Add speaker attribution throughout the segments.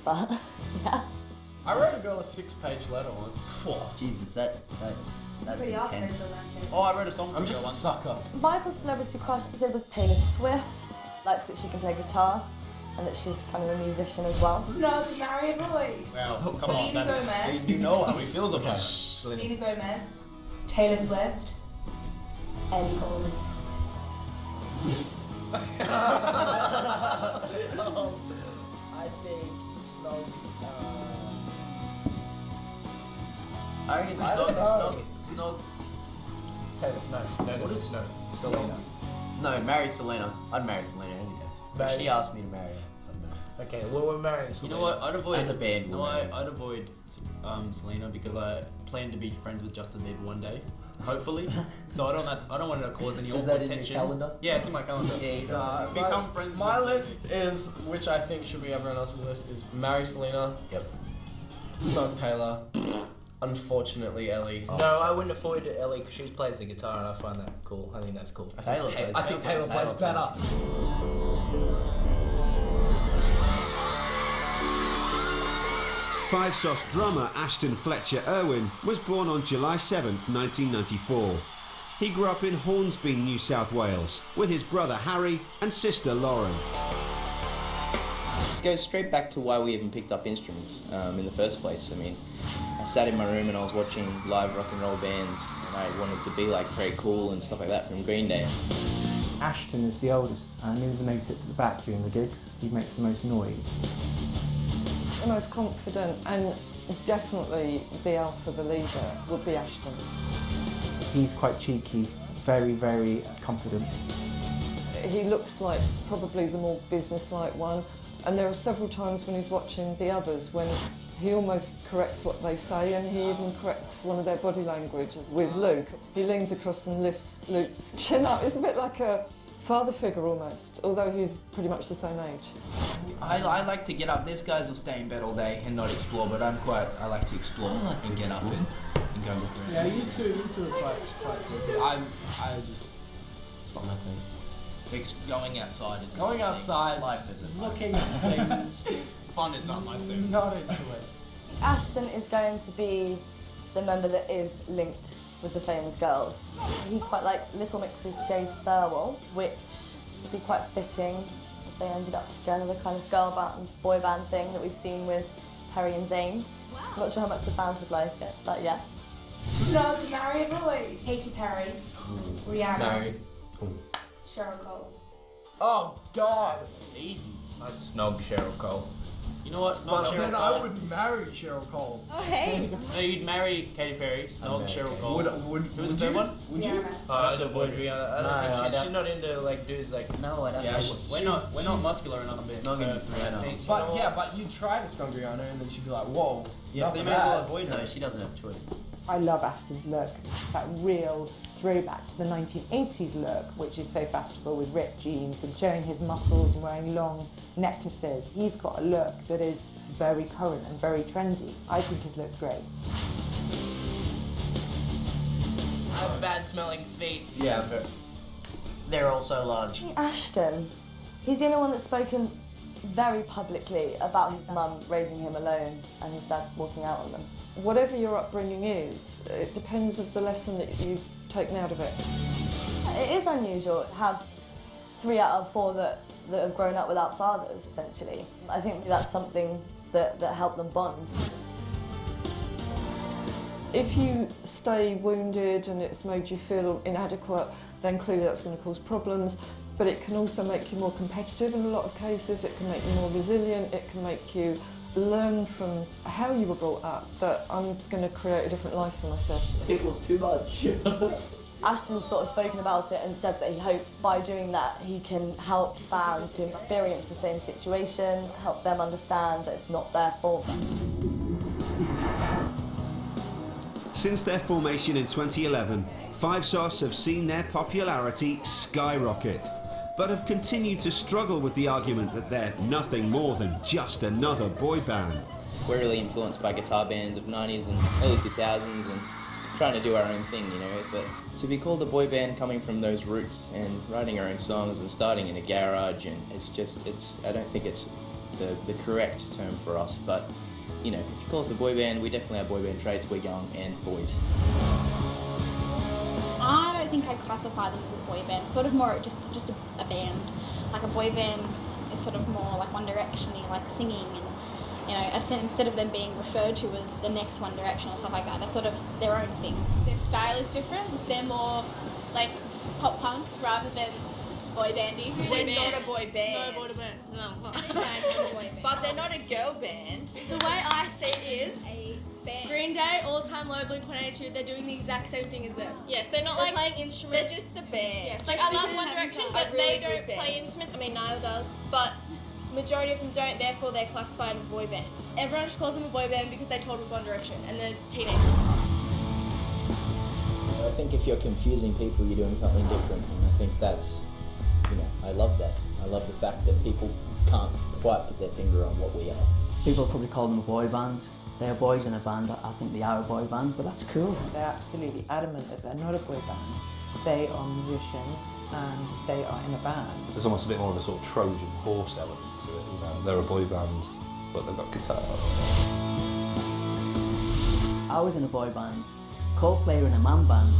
Speaker 1: but yeah.
Speaker 2: I wrote a girl a 6-page letter once.
Speaker 3: Whoa.
Speaker 4: Jesus, that's
Speaker 5: Pretty
Speaker 4: intense.
Speaker 3: Oh, I wrote a song for
Speaker 2: I'm
Speaker 3: a
Speaker 2: just
Speaker 3: girl
Speaker 2: a
Speaker 3: once.
Speaker 2: sucker.
Speaker 1: Michael's celebrity crush said was Taylor Swift. Likes that she can play guitar and that she's kind of a musician as well.
Speaker 5: No, marry avoid.
Speaker 3: Wow, come
Speaker 5: Selena
Speaker 3: on,
Speaker 5: Gomez.
Speaker 3: You know how he feels about it.
Speaker 5: Selena Gomez, Taylor Swift, Ellie Goulding.
Speaker 4: I think Snog. I reckon Snog.
Speaker 2: Taylor, no.
Speaker 3: What is
Speaker 2: Selena?
Speaker 4: No, marry Selena. I'd marry Selena any day. If
Speaker 2: Marry-
Speaker 4: she asked me to marry her, I'd marry her.
Speaker 2: Okay, well, we're marrying
Speaker 3: You
Speaker 2: Selena.
Speaker 3: know what? I'd avoid.
Speaker 4: As a band,
Speaker 3: You know
Speaker 4: we'll
Speaker 3: what?
Speaker 4: marry.
Speaker 3: I'd avoid Selena because I plan to be friends with Justin Bieber one day, hopefully. So I don't want to cause any
Speaker 4: Is
Speaker 3: awkward
Speaker 4: that in your
Speaker 3: tension.
Speaker 4: calendar?
Speaker 3: Yeah, it's in my calendar.
Speaker 2: Nah,
Speaker 3: Become friends.
Speaker 2: My
Speaker 3: with
Speaker 2: list is, which I think should be everyone else's list, is marry Selena,
Speaker 4: Yep.
Speaker 2: Snog Taylor, unfortunately Ellie.
Speaker 6: No, I wouldn't avoid Ellie because she plays the guitar and I find that cool. I think that's cool.
Speaker 4: Taylor plays.
Speaker 2: I think Taylor plays better.
Speaker 7: Five Sauce drummer Ashton Fletcher Irwin was born on July 7th, 1994. He grew up in Hornsby, New South Wales, with his brother Harry and sister Lauren.
Speaker 8: It goes straight back to why we even picked up instruments in the first place. I mean, I sat in my room and I was watching live rock and roll bands and I wanted to be like Craig Cool and stuff like that from Green Day.
Speaker 9: Ashton is the oldest, and even though he sits at the back during the gigs, he makes the most noise.
Speaker 10: The most confident and definitely the alpha, the leader, would be Ashton.
Speaker 9: He's quite cheeky, very, very confident.
Speaker 10: He looks like probably the more business-like one, and there are several times when he's watching the others when he almost corrects what they say, and he even corrects one of their body language. With Luke, he leans across and lifts Luke's chin up. It's a bit like a father figure almost, although he's pretty much the same age.
Speaker 6: I like to get up. These guys will stay in bed all day and not explore, but I like to explore and get up and go look around.
Speaker 2: Yeah, you two are quite easy. I just, it's not my thing.
Speaker 6: Going outside is
Speaker 2: Going outside,
Speaker 4: Life is a
Speaker 2: looking at things,
Speaker 3: Fun is not my thing.
Speaker 2: not into it.
Speaker 1: Ashton is going to be the member that is linked with the famous girls. He quite likes Little Mix's Jade Thirlwall, which would be quite fitting if they ended up together, the kind of girl band, boy band thing that we've seen with Perry and Zayn. I'm not sure how much the fans would like it, but yeah.
Speaker 5: No, marry avoid. Katy Perry, Rihanna,
Speaker 2: Marry.
Speaker 5: Cheryl Cole.
Speaker 2: Oh God!
Speaker 3: Easy.
Speaker 6: I'd snog Cheryl Cole.
Speaker 3: You know what? Snog
Speaker 2: But
Speaker 3: Cheryl
Speaker 2: then
Speaker 3: Cole.
Speaker 2: I would marry Cheryl Cole.
Speaker 1: Oh hey!
Speaker 3: No, you'd marry Katy Perry, Snog
Speaker 4: marry
Speaker 3: Cheryl
Speaker 4: Katy.
Speaker 3: Cole. Who's the third one?
Speaker 2: Would you?
Speaker 5: Rihanna.
Speaker 6: I'd avoid Rihanna. I don't
Speaker 4: No,
Speaker 6: think she's not into like dudes like.
Speaker 4: No, I don't
Speaker 2: Yeah,
Speaker 4: think
Speaker 3: We're not muscular enough.
Speaker 4: I'm
Speaker 3: to-
Speaker 4: snogging
Speaker 3: I
Speaker 4: Rihanna.
Speaker 3: think, you
Speaker 2: But
Speaker 3: know
Speaker 2: yeah,
Speaker 3: what?
Speaker 2: but you'd try to snog Rihanna and then she'd be like, whoa.
Speaker 3: Yeah,
Speaker 2: enough
Speaker 3: so you
Speaker 2: of
Speaker 3: may as well
Speaker 2: that.
Speaker 3: avoid her.
Speaker 4: No, she doesn't have a choice.
Speaker 11: I love Ashton's look. It's that real throwback to the 1980s look, which is so fashionable with ripped jeans and showing his muscles and wearing long necklaces. He's got a look that is very current and very trendy. I think his look's great.
Speaker 6: I have bad smelling feet.
Speaker 2: Yeah, but
Speaker 4: They're also large.
Speaker 1: Ashton, he's the only one that's spoken very publicly about his mum raising him alone and his dad walking out on them.
Speaker 10: Whatever your upbringing is, it depends of the lesson that you've taken out of it.
Speaker 1: It is unusual to have 3 out of 4 that have grown up without fathers, essentially. I think that's something that helped them bond.
Speaker 10: If you stay wounded and it's made you feel inadequate, then clearly that's going to cause problems. But it can also make you more competitive in a lot of cases. It can make you more resilient. It can make you learn from how you were brought up that I'm going to create a different life for myself.
Speaker 4: It was too much.
Speaker 1: Ashton's sort of spoken about it and said that he hopes by doing that he can help fans who experience the same situation, help them understand that it's not their fault.
Speaker 7: Since their formation in 2011, Five Sauce have seen their popularity skyrocket, but have continued to struggle with the argument that they're nothing more than just another boy band.
Speaker 8: We're really influenced by guitar bands of 90s and early 2000s and trying to do our own thing, you know, but to be called a boy band coming from those roots and writing our own songs and starting in a garage, and I don't think it's the correct term for us. But you know, if you call us a boy band, we definitely have boy band traits. We're young and boys.
Speaker 12: I don't think I'd classify them as a boy band. Sort of more just a band. Like a boy band is sort of more like One Direction-y, like singing, and you know, instead of them being referred to as the next One Direction or stuff like that, they're sort of their own thing.
Speaker 13: Their style is different. They're more like pop punk rather than boy bandy.
Speaker 14: They're not a boy band.
Speaker 13: No boy band. No.
Speaker 14: But they're not a girl band.
Speaker 13: The way I see it is Green Day, All Time Low, Blink-182, they're doing the exact same thing as them. Yes, they're not
Speaker 14: They're
Speaker 13: playing instruments.
Speaker 14: They're just a band.
Speaker 13: Yes, like I love One Direction, but they don't play instruments. I mean, neither does. But majority of them don't, therefore they're classified as a boy band. Everyone just calls them a boy band because they toured with One Direction and they're teenagers.
Speaker 8: I think if you're confusing people, you're doing something different, and I think that's, you know, I love that. I love the fact that people can't quite put their finger on what we are.
Speaker 15: People probably call them a boy band. They're boys in a band. I think they are a boy band, but that's cool.
Speaker 11: They're absolutely adamant that they're not a boy band. They are musicians and they are in a band.
Speaker 16: There's almost a bit more of a sort of Trojan horse element to it. You know, they're a boy band, but they've got guitar.
Speaker 15: I was in a boy band. Coldplay are in a man band,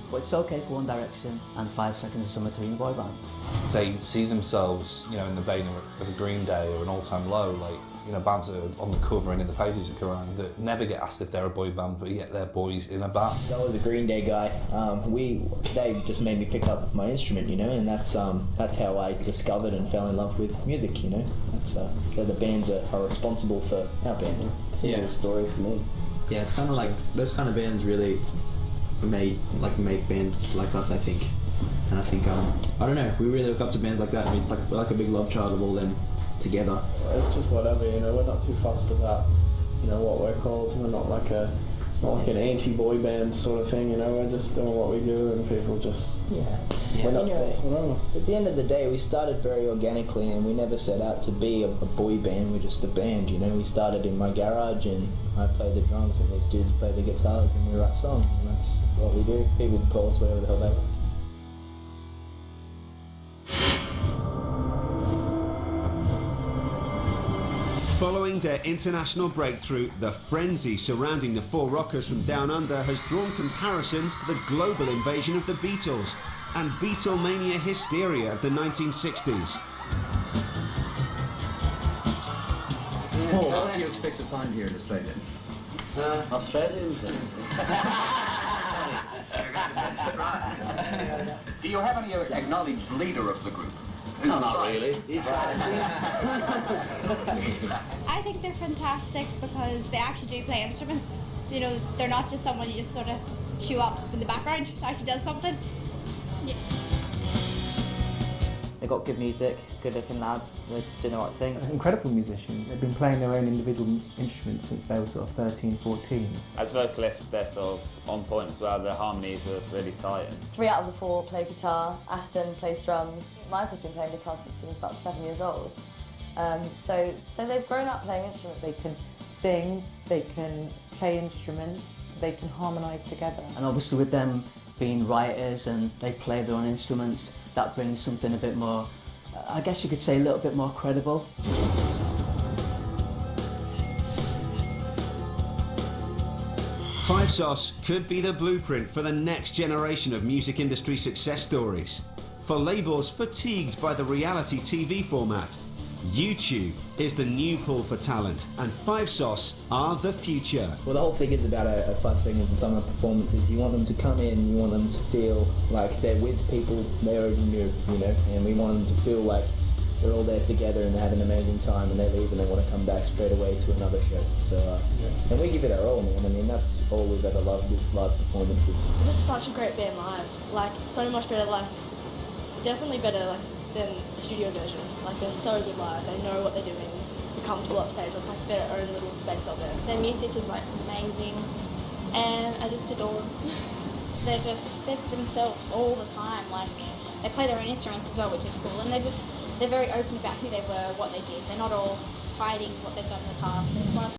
Speaker 15: but it's okay for One Direction and 5 Seconds of Summer to be in a boy band.
Speaker 16: They see themselves, you know, in the vein of a Green Day or an All Time Low, like, you know, bands that are on the cover and in the pages of Kerrang that never get asked if they're a boy band, but yet they're boys in a band.
Speaker 8: I was a Green Day guy. They just made me pick up my instrument, you know, and that's how I discovered and fell in love with music, you know. They're the bands that are responsible for our band. Similar story for me.
Speaker 4: Yeah, it's kind of like those kind of bands really make bands like us, I think. And I think I don't know, we really look up to bands like that. I mean, it's like we're like a big love child of all them together.
Speaker 2: It's just whatever, you know. We're not too fussed about, you know, what we're called. We're not like an anti-boy band sort of thing, you know. We're just doing what we do, and people just
Speaker 8: We're not, at the end of the day, we started very organically, and we never set out to be a boy band. We're just a band, you know. We started in my garage, and I play the drums, and these dudes play the guitars, and we write songs, and that's just what we do. People can call us whatever the hell they want.
Speaker 7: Following their international breakthrough, the frenzy surrounding the four rockers from Down Under has drawn comparisons to the global invasion of the Beatles and Beatlemania hysteria of the 1960s.
Speaker 17: What do you expect to find here in Australia? Australians. Do you have any acknowledged leader of the group? No, not really.
Speaker 12: I think they're fantastic because they actually do play instruments. You know, they're not just someone you just sort of shoe up in the background. It actually does something. Yeah.
Speaker 15: They've got good music, good looking lads, they do the right things.
Speaker 9: They're incredible musicians. They've been playing their own individual instruments since they were sort of 13, 14.
Speaker 18: As vocalists, they're sort of on point as well. The harmonies are really tight.
Speaker 1: 3 out of the 4 play guitar. Ashton plays drums. Michael's been playing guitar since he was about 7 years old. So they've grown up playing instruments.
Speaker 11: They can sing, they can play instruments, they can harmonise together.
Speaker 15: And obviously with them being writers and they play their own instruments, that brings something a bit more, I guess you could say a little bit more credible.
Speaker 7: Five Sauce could be the blueprint for the next generation of music industry success stories. For labels fatigued by the reality TV format, YouTube is the new pool for talent, and Five Sauce are the future.
Speaker 8: Well, the whole thing is about a 5 seconds of summer performances. You want them to come in, you want them to feel like they're with people they already knew, you know, and we want them to feel like they're all there together and they have an amazing time and they leave and they want to come back straight away to another show. So, and we give it our all, man. I mean, that's all we've ever loved is live performances.
Speaker 13: They're just such a great band live. Like, so much better, like, definitely better, like, than studio versions. Like, they're so good live. They know what they're doing. They're comfortable upstage. It's like their own little space up there. Their music is, like, amazing. And I just adore them. They're themselves all the time. Like, they play their own instruments as well, which is cool. And they're very open about who they were, what they did. They're not all hiding what they've done in the past. They just want